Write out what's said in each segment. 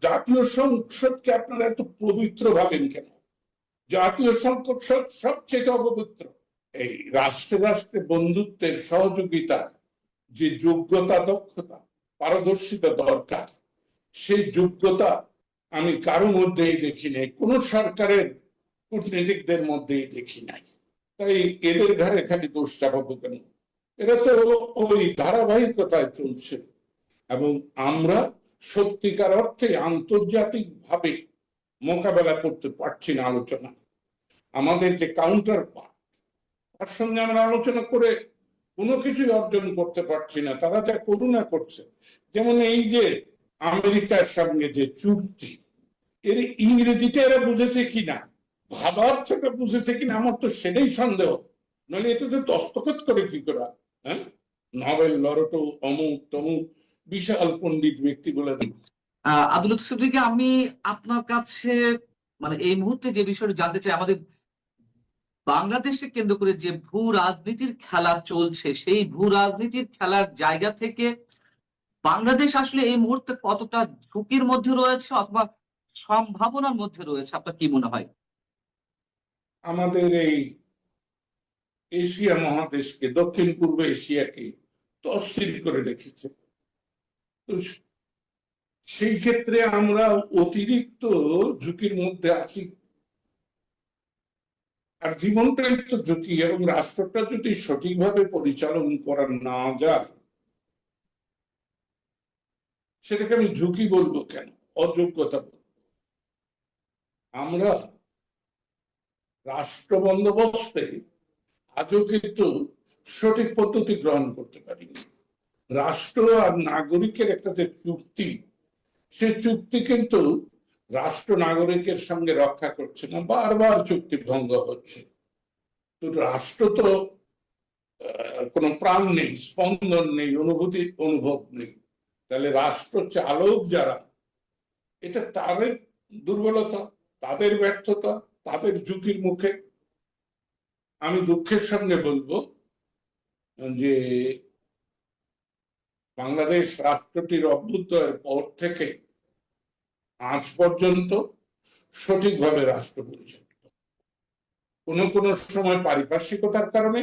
জাতীয় সংসদকে আপনারা এত পবিত্র ভাবেন কেন? জাতীয় সংসদ সবচেয়ে অপবিত্র। এই রাষ্ট্রে রাষ্ট্রে বন্ধুত্বের সহযোগিতার যে যোগ্যতা, দক্ষতা, পারদর্শিতা দরকার, সেই যোগ্যতা আমি কারো মধ্যেই দেখি নাই, কোন সরকারের কূটনীতিকদের মধ্যেই দেখি নাই। তাই এদের ঘরে খালি দোষ চাপাবো কেন? এরা তো ওই ধারাবাহিকতায় চলছে। এবং আমরা সত্যিকার অর্থে আন্তর্জাতিক ভাবে মোকাবেলা করতে পারছি না। আলোচনা, আমাদের যে কাউন্টার পার্ট, তার সঙ্গে আমরা আলোচনা করে কোনো কিছুই অর্জন করতে পারছি না। তারা যা করুণা করছে, যেমন এই যে আমেরিকার সঙ্গে যে চুক্তি, এর ইংরেজিটা এরা বুঝেছে কিনা, ভাবার থেকে বুঝেছে কিনা, আমার তো সেটাই সন্দেহ। নইলে এটাতে দস্তখত করে কি করা? হ্যাঁ, নোবেল লরেটো অমুক তমুক বিশাল পণ্ডিত ব্যক্তি বলে। আব্দুল লতিফ সিদ্দিকী, আমি আপনার কাছে মানে এই মুহূর্তে যে বিষয়টা জানতে চাই, আমাদের বাংলাদেশকে কেন্দ্র করে যে ভূ রাজনীতির খেলা চলছে, সেই ভূ রাজনীতির খেলার জায়গা থেকে বাংলাদেশ আসলে এই মুহূর্তে কতটা ঝুঁকির মধ্যে রয়েছে অথবা সম্ভাবনার মধ্যে রয়েছে, আপনার কি মনে হয়? আমাদের এই এশিয়া মহাদেশকে, দক্ষিণ পূর্ব এশিয়াকে তছরিল করে রেখেছে। তো সেই ক্ষেত্রে আমরা অতিরিক্ত ঝুঁকির মধ্যে আছি। আর জীবনটাই তো ঝুঁকি, এবং রাষ্ট্রটা যদি সঠিকভাবে পরিচালন করা না যায়, সেটাকে আমি ঝুঁকি বলবো কেন, অযোগ্যতা বলবো। আমরা রাষ্ট্র বন্দোবস্তে আজও কিন্তু সঠিক পদ্ধতি গ্রহণ করতে পারিনি। রাষ্ট্র আর নাগরিকের একটা যে চুক্তি, সে চুক্তি কিন্তু রাষ্ট্র নাগরিকের সঙ্গে রক্ষা করছে না, বারবার চুক্তি ভঙ্গ হচ্ছে। তো রাষ্ট্র তো কোনো প্রাণ নেই, স্পন্দন নেই, অনুভব নেই। তাহলে রাষ্ট্র চালক যারা, এটা তাদের দুর্বলতা, তাদের ব্যর্থতা, তাদের ঝুঁকির মুখে। আমি দুঃখের সঙ্গে বলবো যে বাংলাদেশ রাষ্ট্রটির অভ্যুদয়ের পর থেকে আজ পর্যন্ত সঠিকভাবে রাষ্ট্র পরিচালিত, কোনো কোনো সময় পারিপার্শ্বিকতার কারণে,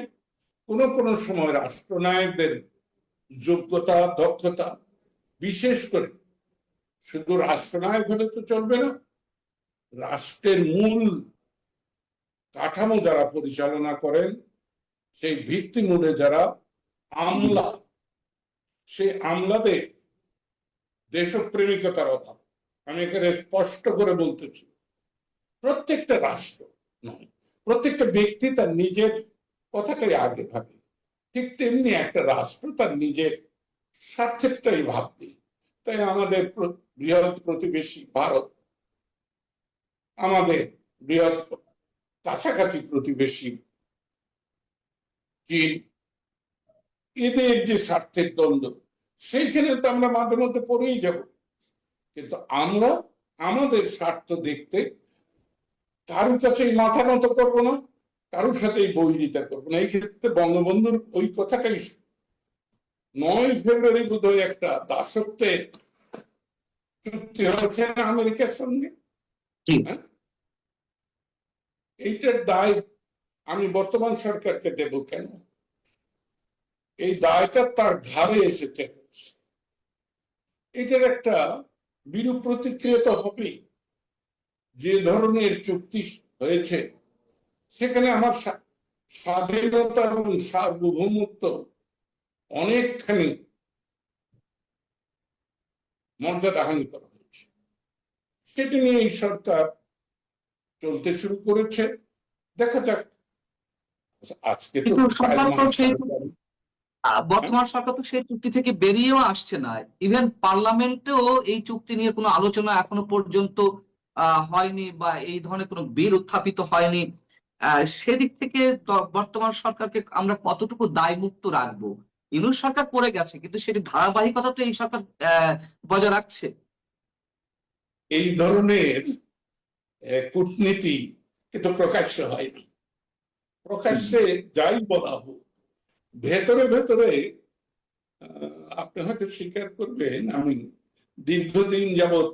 কোনো কোনো সময় রাষ্ট্রনায়কদের যোগ্যতা, দক্ষতা, বিশেষ করে শুধু রাষ্ট্রনায়ক হলে তো চলবে না, রাষ্ট্রের মূল কাঠামো যারা পরিচালনা করেন, সেই ভিত্তিমূলে যারা আমলা, সেই আমলাদের দেশপ্রেমিকতার অভাব। আমি এখানে স্পষ্ট করে বলতেছি, প্রত্যেকটা রাষ্ট্র নয়, প্রত্যেকটা ব্যক্তি তার নিজের কথাটাই আগে ভাবে, ঠিক তেমনি একটা রাষ্ট্র তার নিজের স্বার্থেরটাই ভাববে। তাই আমাদের বৃহৎ প্রতিবেশী ভারত, আমাদের বৃহৎ কাছাকাছি প্রতিবেশী চীন, এদের যে স্বার্থের দ্বন্দ্ব, সেইখানে তো আমরা মাঝে মধ্যে পড়েই যাব। কিন্তু আমরা আমাদের স্বার্থ দেখতে কারোর কাছে মাথা নত করবো না, কারোর সাথে বৈরিতা করবো না। এই ক্ষেত্রে বঙ্গবন্ধুর ওই কথাটাই, 9 ফেব্রুয়ারি বোধহয় একটা দাসত্বের চুক্তি হয়েছে না আমেরিকার সঙ্গে, এইটার দায় আমি বর্তমান সরকারকে দেব কেন? এই দায়টা তার ঘাড়ে এসেছে। এটার একটা বিরূপ প্রতিক্রিয়া তো হবেই। যে ধরনের চুক্তি হয়েছে, সেখানে আমার স্বাধীনতা এবং সার্বভৌমত্ব অনেকখানি মর্যাদাহানি করা হয়েছে। সেটা নিয়ে এই সরকার চলতে শুরু করেছে। দেখা যাক। আজকে তো বর্তমান সরকার তো সেই চুক্তি থেকে বেরিয়েও আসছে না। ইভেন পার্লামেন্টেও এই চুক্তি নিয়ে কোনো আলোচনা এখনো পর্যন্ত হয়নি, বা এই ধরনের কোনো বিল উত্থাপিত হয়নি। সেদিক থেকে বর্তমান সরকারকে আমরা কতটুকু দায়মুক্ত রাখবো? ইউনূস সরকার করে গেছে, কিন্তু সেটি ধারাবাহিকতা তো এই সরকার বজায় রাখছে। এই ধরনের কূটনীতি কিন্তু প্রকাশ্য হয়নি। প্রকাশ্যে যাই বলা হোক, ভেতরে ভেতরে আপনি হয়তো স্বীকার করবেন, আমি দীর্ঘদিন যাবৎ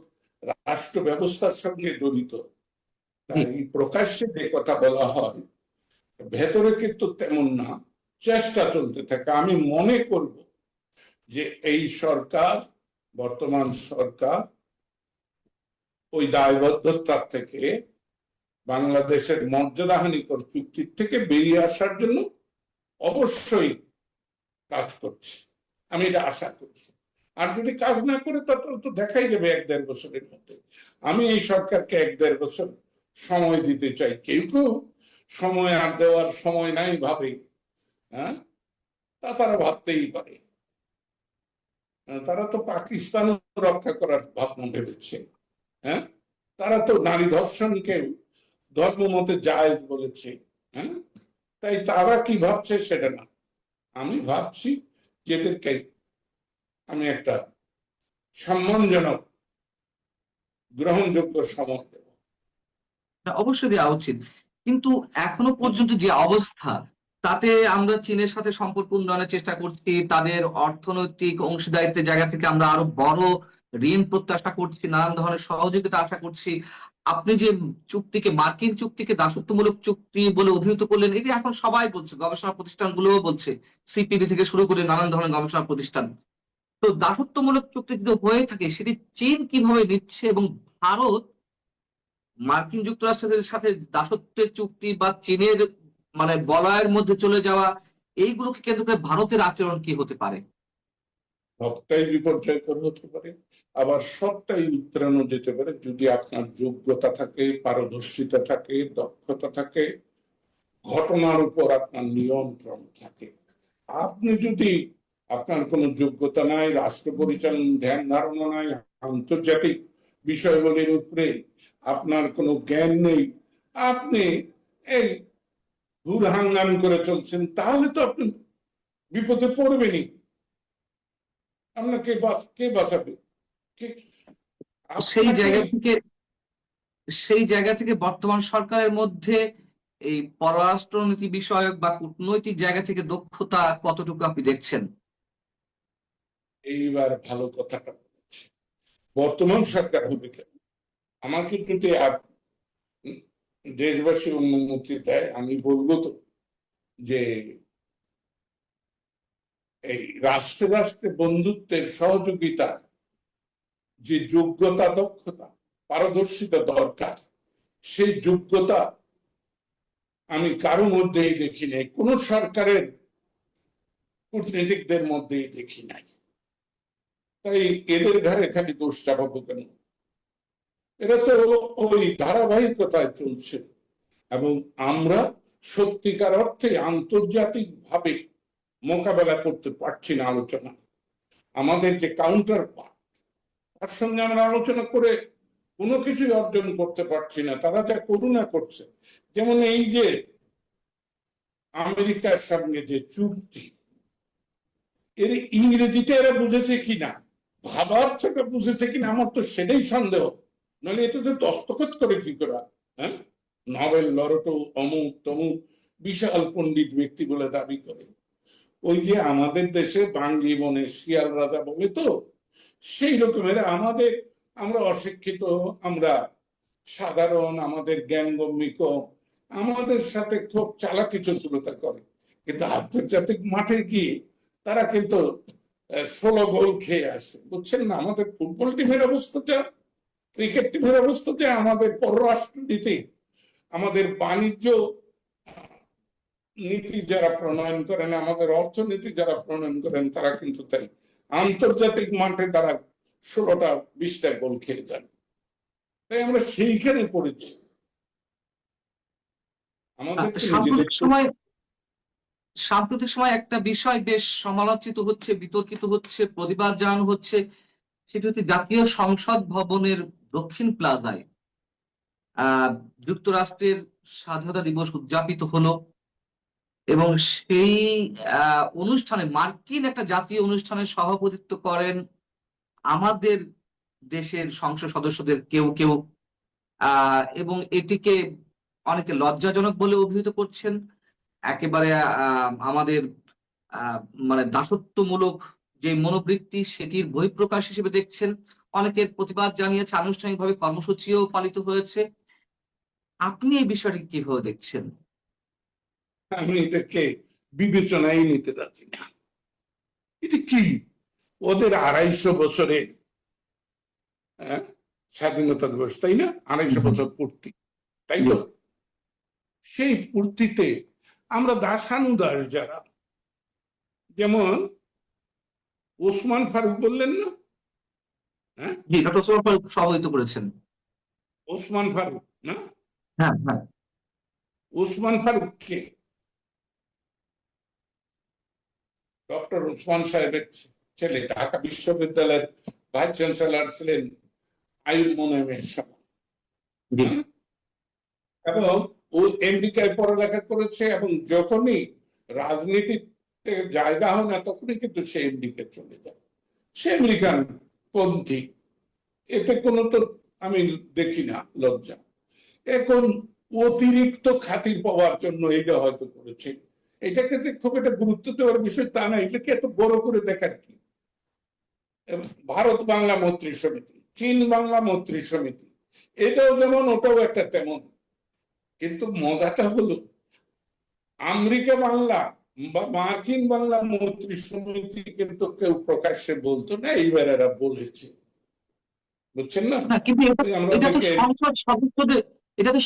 রাষ্ট্র ব্যবস্থার সঙ্গে জড়িত, জি। তাই প্রকাশ্যে যে কথা বলা হয় ভেতরে কিন্তু তেমন না, চেষ্টা চলতে থাকে। আমি মনে করব যে এই সরকার, বর্তমান সরকার ওই দায়বদ্ধতা থেকে, বাংলাদেশের মর্যাদাহানিকর চুক্তির থেকে বেরিয়ে আসার জন্য অবশ্যই কাজ করছে। আমি এটা আশা করছি। আর যদি কাজ না করে তাহলে তো দেখাই যাবে 1-1.5 বছরের মধ্যে। আমি এই সরকারকে 1-1.5 বছর সময় দিতে চাই। কেউ কেউ সময় আর দেওয়ার সময় নাই ভাবে, হ্যাঁ, তা তারা ভাবতেই পারে। তারা তো পাকিস্তান রক্ষা করার ভাবনা ভেবেছে, হ্যাঁ, তারা তো নারী ধর্ষণকে ধর্মমতে জায়েজ বলেছে, হ্যাঁ। তাই তারা কি ভাবছে সেটা না, আমি ভাবছি যে এদেরকে আমি একটা সম্মানজনক গ্রহণযোগ্য সময় দেব। না, অবশ্যই দেওয়া উচিত, কিন্তু এখনো পর্যন্ত যে অবস্থা, তাতে আমরা চীনের সাথে সম্পর্ক উন্নয়নের চেষ্টা করছি, তাদের অর্থনৈতিক অংশীদারিত্বের জায়গা থেকে আমরা আরো বড় ঋণ প্রত্যাশা করছি, নানান ধরনের সহযোগিতা আশা করছি। আপনি যে চুক্তিকে, মার্কিন চুক্তিকে দাসত্বমূলক চুক্তি বলে অভিহিত করলেন, এটি এখন সবাই বলছে, গবেষণা প্রতিষ্ঠানগুলোও বলছে, সিপিডি থেকে শুরু করে নানান ধরনের গবেষণা প্রতিষ্ঠান। তো দাসত্বমূলক চুক্তি যদি হয়ে থাকে, সেটি চীন কিভাবে নিচ্ছে, এবং ভারত মার্কিন যুক্তরাষ্ট্রের সাথে দাসত্বের চুক্তি বা চীনের মানে বলয়ের মধ্যে চলে যাওয়া, এইগুলোকে কেন্দ্র করে ভারতের আচরণ কি হতে পারে? সবটাই বিপর্যয়কর হতে পারে, আবার সবটাই উত্তরানো যেতে পারে যদি আপনার যোগ্যতা থাকে, পারদর্শিতা থাকে, দক্ষতা থাকে, ঘটনার উপর আপনার নিয়ন্ত্রণ থাকে। আপনি যদি, আপনার কোনো যোগ্যতা নাই, রাষ্ট্র পরিচালন ধ্যান ধারণা নাই, আন্তর্জাতিক বিষয়গুলির উপরে আপনার কোনো জ্ঞান নেই, আপনি এই হুড়হাঙ্গাম করে চলছেন, তাহলে তো আপনি বিপদে পড়বেনই। আপনাকে কে বাঁচাবে? কে সেই আপনাকে? জায়গা থেকে সেই জায়গা থেকে বর্তমান সরকারের মধ্যে এই পররাষ্ট্রনীতি বিষয়ক বা কূটনৈতিক জায়গা থেকে দক্ষতা কতটুকু আপনি দেখছেন? এইবার ভালো কথাটা বলেছে, বর্তমান সরকার হবে কেন? আমাকে যদি দেশবাসী অনুমতি দেয়, আমি বলবো তো যে এই রাষ্ট্রে রাষ্ট্রে বন্ধুত্বের সহযোগিতা যে যোগ্যতা, দক্ষতা, পারদর্শিতা দরকার, সেই যোগ্যতা আমি কারো মধ্যেই দেখি নাই, কোন সরকারের কূটনীতিকদের মধ্যেই দেখি নাই। তাই এদের ঘাড়ে খালি দোষ চাপাবো কেন? এরা তো ওই ধারাবাহিকতায় চলছে, এবং আমরা সত্যিকার অর্থে আন্তর্জাতিক ভাবে মোকাবেলা করতে পারছি না। আলোচনা, আমাদের যে কাউন্টার পার্ট, তার সঙ্গে আমরা আলোচনা করে কোনো কিছুই অর্জন করতে পারছি না। তারা যা করুণা করছে, যেমন এই যে আমেরিকার সঙ্গে যে চুক্তি, এর ইংরেজিটা এরা বুঝেছে কিনা, ভাবার থেকে বুঝেছে কিনা, আমার তো সেটাই সন্দেহ। নাহলে এটাতে দস্তখত করে কি করে? হ্যাঁ, নোবেল লরেটো অমুক তমুক বিশাল পণ্ডিত ব্যক্তি বলে দাবি করে। ওই যে আমাদের দেশে বাঙ্গি বনে শিয়াল রাজা বলে, তো সেই রকমের আমাদের, আমরা অশিক্ষিত, আমরা সাধারণ, আমাদের জ্ঞানগম্যি কম, আমাদের সাথে খুব চালাকি চতুরতা করে। কিন্তু আন্তর্জাতিক মাঠে গিয়ে তারা কিন্তু 16 গোল খেয়ে আসে, বুঝছেন না? আমাদের ফুটবল টিমের অবস্থা যা, ক্রিকেট টিমের অবস্থা যা, আমাদের পররাষ্ট্র নীতি, আমাদের বাণিজ্য নীতি যারা প্রণয়ন করেন, আমাদের অর্থনীতি যারা প্রণয়ন করেন, তারা কিন্তু তাই আন্তর্জাতিক মাঠে তারা 16টা 20টা গোল খেয়ে যান। তাই আমরা সেইখানে পড়েছি। আমাদেরকে সাম্প্রতিক নিজেদের সময় সাম্প্রতিক সময় একটা বিষয় বেশ সমালোচিত হচ্ছে, বিতর্কিত হচ্ছে, প্রতিবাদ জানানো হচ্ছে, সেটি হচ্ছে জাতীয় সংসদ ভবনের দক্ষিণ প্লাজায় আহ যুক্তরাষ্ট্রের স্বাধীনতা দিবস উদযাপিত হলো, এবং সেই অনুষ্ঠানে, মার্কিন একটা জাতীয় অনুষ্ঠানে সভাপতিত্ব করেন আমাদের দেশের সংসদ সদস্যদের কেউ কেউ, এবং এটিকে অনেকে লজ্জাজনক বলে অভিহিত করছেন, একেবারে আমাদের আহ মানে দাসত্বমূলক যে মনোবৃত্তি, সেটির বহিঃপ্রকাশ হিসেবে দেখছেন। অনেকের প্রতিবাদ জানিয়েছে, আনুষ্ঠানিকভাবে কর্মসূচিও পালিত হয়েছে। আপনি এই বিষয়টি কিভাবে দেখছেন? আমি এটাকে বিবেচনায় নিতে যাচ্ছি না। এটা কি ওদের 250 বছরের হ্যাঁ, স্বাধীনতা দিবস, তাই না? 250 পূর্তি, তাই জি, তো? সেই পূর্তিতে আমরা দাসানুদাস যারা, যেমন ওসমান ফারুক বললেন না? হ্যাঁ, জি, ডক্টর ওসমান ফারুক সভাপতিত্ব করেছেন। ওসমান ফারুক না? হ্যাঁ, হ্যাঁ। ওসমান ফারুক কে? ডক্টর ওসমান সাহেবের ছেলে, ঢাকা বিশ্ববিদ্যালয়ের ভাইস চ্যান্সেলর ছিলেন আইয়ুব মোনায়েমের সময়। জি, হ্যাঁ? এবং ও আমেরিকায় পড়ালেখা করেছে, এবং যখনই রাজনীতিতে জায়গা হয় না তখনই কিন্তু সে আমেরিকায় চলে যায়। সে আমেরিকান পন্থী, এতে কোনো তো আমি দেখি না লজ্জা। এখন অতিরিক্ত খাতির পাওয়ার জন্য এটা হয়তো করেছে। এটাকে যে খুব একটা গুরুত্ব দেওয়ার বিষয় তা না, এটাকে এত বড় করে দেখার কি? ভারত বাংলা মৈত্রী সমিতি, চীন বাংলা মৈত্রী সমিতি, এটাও যেমন ওটাও একটা তেমন। কিন্তু মজাটা হলো আমেরিকা বাংলা বা মার্কিন বাংলা মৈত্রী সমিতি কিন্তু কেউ প্রকাশ্যে বলতো না, এইবার এরা বলেছে, বুঝছেন না? না, কিন্তু আমরা এটা তো অনেকে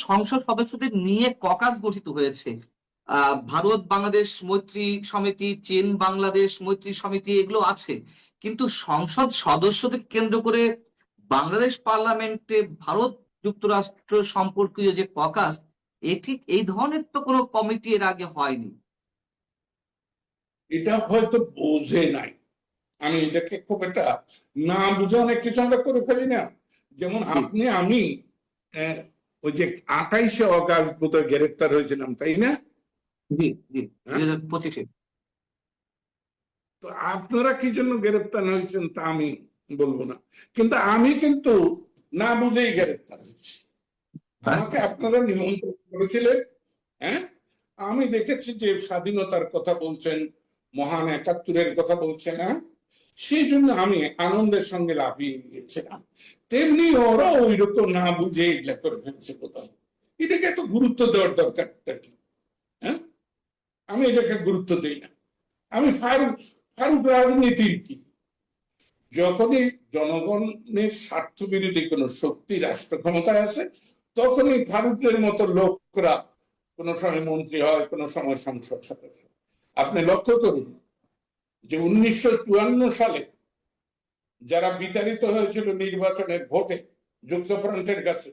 সংসদ সদস্যদের নিয়ে ককাস গঠিত হয়েছে। ভারত বাংলাদেশ মৈত্রী সমিতি, চীন বাংলাদেশ মৈত্রী সমিতি, এগুলো আছে। কিন্তু সংসদ সদস্যদের কেন্দ্র করে বাংলাদেশ পার্লামেন্টে ভারত যুক্তরাষ্ট্র সম্পর্কীয় যে ককাস, এটি এই ধরনের তো কোনো কমিটি এর আগে হয়নি। এটা হয়তো বোঝে নাই। আমি এটাকে খুব একটা না বুঝে অনেক কিছু আমরা করে ফেলি না। যেমন জি, আপনি আমি আহ, ওই যে 28শে অগাস্ট বোধহয় গ্রেপ্তার হয়েছিলাম, তাই না? জি, জি, হ্যাঁ, 2025-এ। তো আপনারা কি জন্য গ্রেপ্তার হয়েছেন তা আমি বলবো না, কিন্তু আমি কিন্তু না বুঝেই গ্রেপ্তার হয়েছি। হ্যাঁ, আমাকে আপনারা নিমন্ত্রণ করেছিলেন। হ্যাঁ, আমি দেখেছি যে স্বাধীনতার কথা বলছেন, মহান 71-এর কথা বলছেন, হ্যাঁ, সেই জন্য আমি আনন্দের সঙ্গে লাফিয়ে গিয়েছিলাম। তেমনি ওরা ওই রকম না বুঝে এগুলা করে ফেলছে কোথাও। এটাকে এত গুরুত্ব দেওয়ার দরকারটা কি? হ্যাঁ, আমি এটাকে গুরুত্ব দিই না। আমি ফারুক ফারুক রাজনীতির কি? যখনই জনগণের স্বার্থ বিরোধী কোন শক্তি রাষ্ট্র ক্ষমতায় আসে, তখনই ফারুকের মতো লোকরা কোন সময় মন্ত্রী হয়, কোন সময় সংসদ সদস্য। আপনি লক্ষ্য করুন যে 1954 সালে যারা বিতাড়িত হয়েছিল নির্বাচনের ভোটে যুক্তফ্রন্টের কাছে,